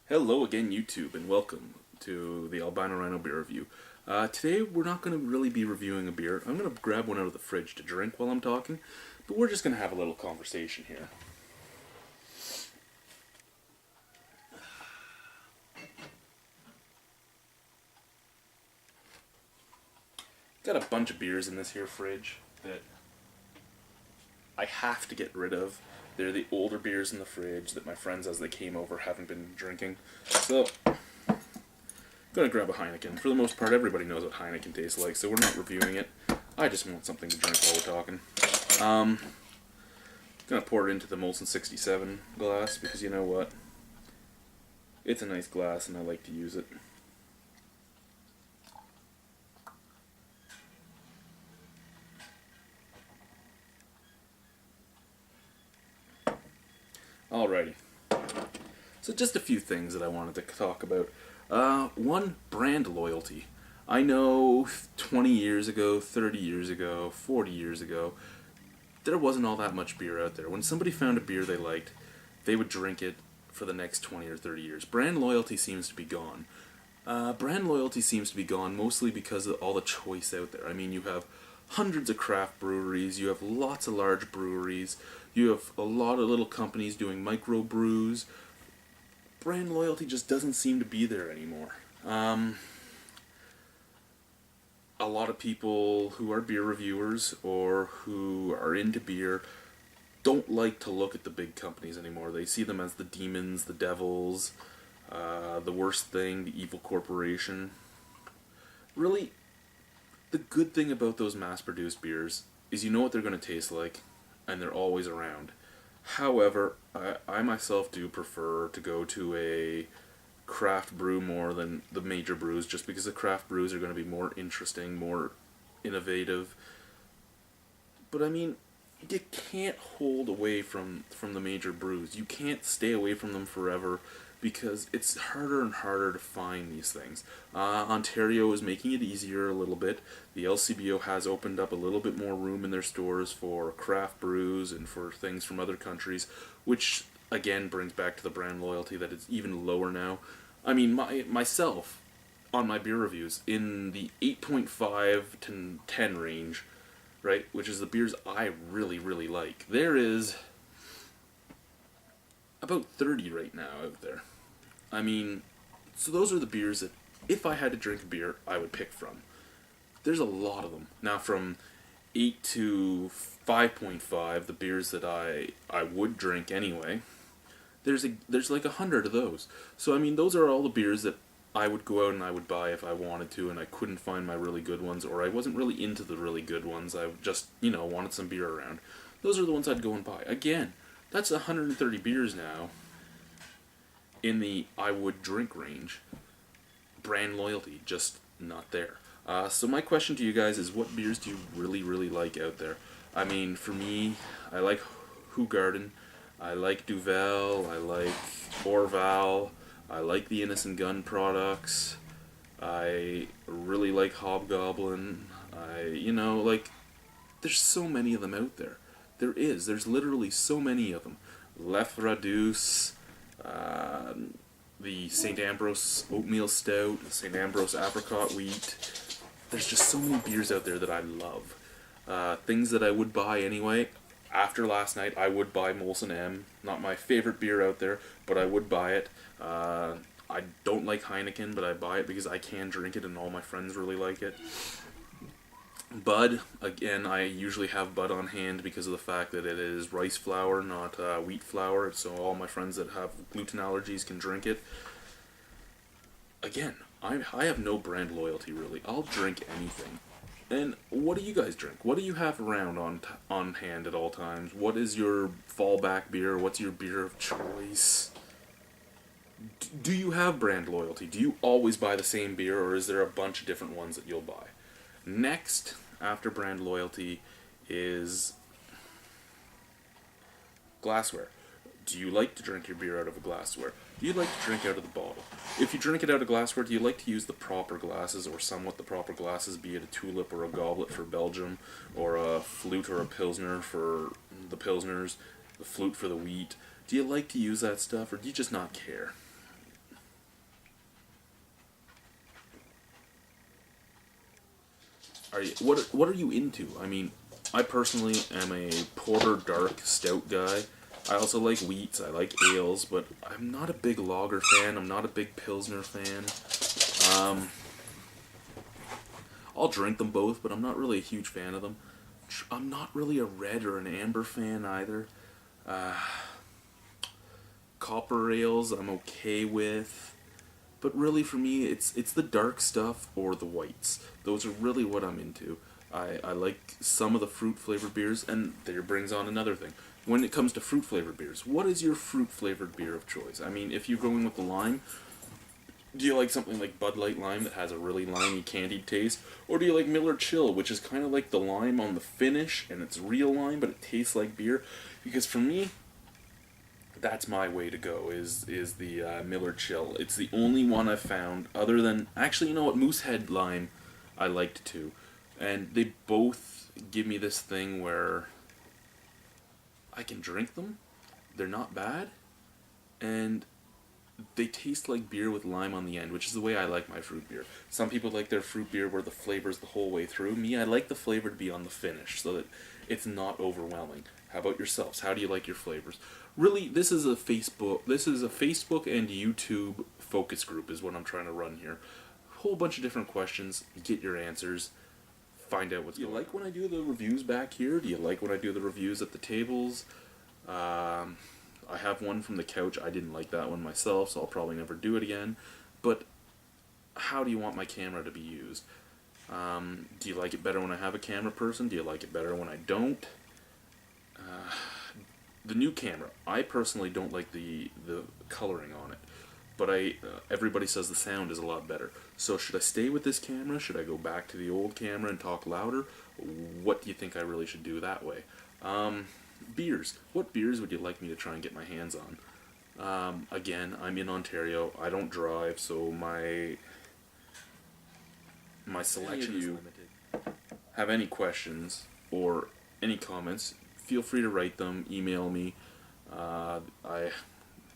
Hello again, YouTube, and welcome to the Albino Rhino Beer review. Today, we're not going to really be reviewing a beer. I'm going to grab one out of the fridge to drink while I'm talking, but we're just going to have a little conversation here. Got a bunch of beers in this here fridge that I have to get rid of. They're the older beers in the fridge that my friends, as they came over, haven't been drinking. So, I'm gonna grab a Heineken. For the most part, everybody knows what Heineken tastes like, so we're not reviewing it. I just want something to drink while we're talking. Gonna pour it into the Molson 67 glass, because you know what? It's a nice glass and I like to use it. Alrighty. So just a few things that I wanted to talk about. One, brand loyalty. I know 20 years ago, 30 years ago, 40 years ago, there wasn't all that much beer out there. When somebody found a beer they liked, they would drink it for the next 20 or 30 years. Brand loyalty seems to be gone. Brand loyalty seems to be gone mostly because of all the choice out there. I mean, you have hundreds of craft breweries, you have lots of large breweries, you have a lot of little companies doing micro brews. Brand loyalty just doesn't seem to be there anymore. A lot of people who are beer reviewers or who are into beer don't like to look at the big companies anymore. They see them as the demons, the devils, the worst thing, the evil corporation. Really, the good thing about those mass-produced beers is you know what they're going to taste like, and they're always around. However, I myself do prefer to go to a craft brew more than the major brews, just because the craft brews are going to be more interesting, more innovative. But I mean, you can't hold away from the major brews. You can't stay away from them forever because it's harder and harder to find these things. Ontario is making it easier a little bit. The LCBO has opened up a little bit more room in their stores for craft brews and for things from other countries, which again brings back to the brand loyalty that it's even lower now. I mean, myself, on my beer reviews, in the 8.5 to 10 range, right, which is the beers I really, really like, there is about 30 right now out there. I mean, so those are the beers that, if I had to drink a beer, I would pick from. There's a lot of them. Now, from 8 to 5.5, the beers that I would drink anyway, there's like 100 of those. So, I mean, those are all the beers that I would go out and I would buy if I wanted to, and I couldn't find my really good ones, or I wasn't really into the really good ones. I just, wanted some beer around. Those are the ones I'd go and buy. Again, that's 130 beers now in the I would drink range. Brand loyalty, just not there. So my question to you guys is, what beers do you really, really like out there? I mean, for me, I like Hoegaarden, I like Duvel, I like Orval, I like the Innocent Gun products, I really like Hobgoblin, there's so many of them out there. There's literally so many of them. Lefra Douce, the St. Ambrose Oatmeal Stout, the St. Ambrose Apricot Wheat. There's just so many beers out there that I love. Things that I would buy anyway. After last night, I would buy Molson M. Not my favorite beer out there, but I would buy it. I don't like Heineken, but I buy it because I can drink it and all my friends really like it. Bud, again, I usually have Bud on hand because of the fact that it is rice flour, not wheat flour, so all my friends that have gluten allergies can drink it. Again, I have no brand loyalty, really. I'll drink anything. And what do you guys drink? What do you have around on hand at all times? What is your fallback beer? What's your beer of choice? Do you have brand loyalty? Do you always buy the same beer, or is there a bunch of different ones that you'll buy? Next, after brand loyalty, is glassware. Do you like to drink your beer out of a glassware? Do you like to drink out of the bottle? If you drink it out of glassware, do you like to use the proper glasses, or somewhat the proper glasses, be it a tulip or a goblet for Belgium, or a flute or a pilsner for the pilsners, the flute for the wheat? Do you like to use that stuff, or do you just not care? What are you into? I mean, I personally am a porter dark stout guy. I also like wheats, I like ales, but I'm not a big lager fan, I'm not a big pilsner fan. I'll drink them both, but I'm not really a huge fan of them. I'm not really a red or an amber fan either. Copper ales I'm okay with. But really, for me, it's the dark stuff or the whites. Those are really what I'm into. I like some of the fruit-flavored beers, and there brings on another thing. When it comes to fruit-flavored beers, what is your fruit-flavored beer of choice? I mean, if you're going with the lime, do you like something like Bud Light Lime that has a really limey, candied taste? Or do you like Miller Chill, which is kind of like the lime on the finish, and it's real lime, but it tastes like beer? Because for me, that's my way to go, is the Miller Chill. It's the only one I've found, other than... Actually, you know what? Moosehead Lime I liked too. And they both give me this thing where I can drink them, they're not bad, and they taste like beer with lime on the end, which is the way I like my fruit beer. Some people like their fruit beer where the flavor's the whole way through. Me, I like the flavor to be on the finish, so that it's not overwhelming. How about yourselves? How do you like your flavors? Really, this is a Facebook and YouTube focus group is what I'm trying to run here. A whole bunch of different questions, get your answers, find out what's going on. Do you like when I do the reviews back here? Do you like when I do the reviews at the tables? I have one from the couch. I didn't like that one myself, so I'll probably never do it again. But how do you want my camera to be used? Do you like it better when I have a camera person? Do you like it better when I don't? The new camera, I personally don't like the coloring on it, but everybody says the sound is a lot better. So should I stay with this camera? Should I go back to the old camera and talk louder? What do you think I really should do that way? Beers. What beers would you like me to try and get my hands on? Again, I'm in Ontario. I don't drive, so my selection is limited. Have any questions or any comments? Feel free to write them. Email me.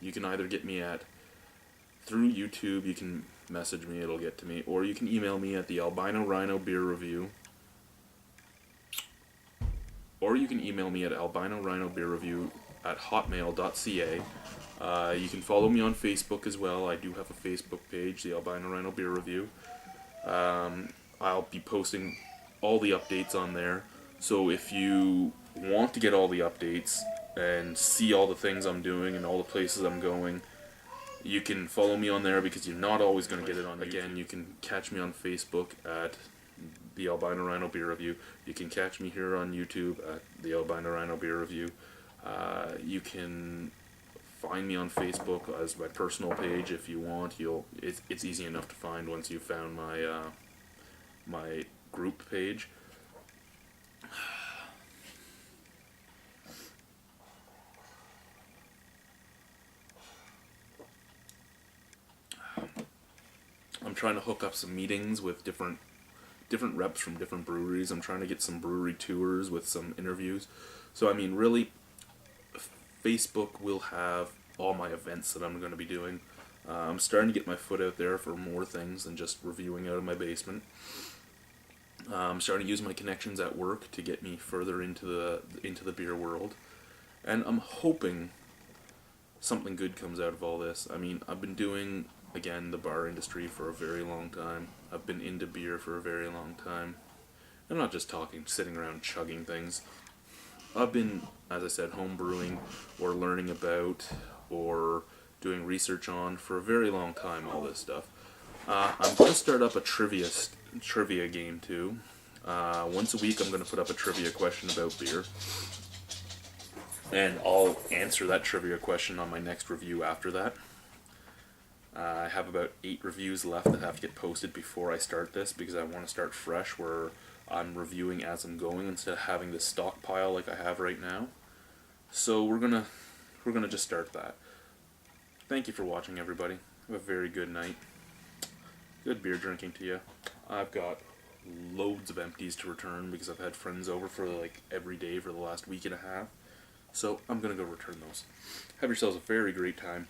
You can either get me through YouTube. You can message me. It'll get to me, or you can email me at the Albino Rhino Beer Review. Or you can email me at albinorhinobeerreview@hotmail.ca. You can follow me on Facebook as well. I do have a Facebook page, the Albino Rhino Beer Review. I'll be posting all the updates on there. So if you want to get all the updates and see all the things I'm doing and all the places I'm going, you can follow me on there, because you're not always going to get it on YouTube. Again, you can catch me on Facebook at the Albino Rhino Beer Review. You can catch me here on YouTube at the Albino Rhino Beer Review. You can find me on Facebook as my personal page if you want. It's easy enough to find once you've found my group page. I'm trying to hook up some meetings with different reps from different breweries. I'm trying to get some brewery tours with some interviews. So I mean, really, Facebook will have all my events that I'm going to be doing. I'm starting to get my foot out there for more things than just reviewing out of my basement. I'm starting to use my connections at work to get me further into the beer world, and I'm hoping something good comes out of all this. I mean, I've been doing, again, the bar industry for a very long time. I've been into beer for a very long time. I'm not just talking, sitting around chugging things. I've been, as I said, home brewing or learning about or doing research on for a very long time, all this stuff. I'm going to start up a trivia game too. Once a week I'm going to put up a trivia question about beer. And I'll answer that trivia question on my next review after that. I have about 8 reviews left that have to get posted before I start this, because I want to start fresh, where I'm reviewing as I'm going instead of having this stockpile like I have right now. So we're gonna just start that. Thank you for watching, everybody. Have a very good night. Good beer drinking to you. I've got loads of empties to return because I've had friends over for like every day for the last week and a half. So I'm gonna go return those. Have yourselves a very great time.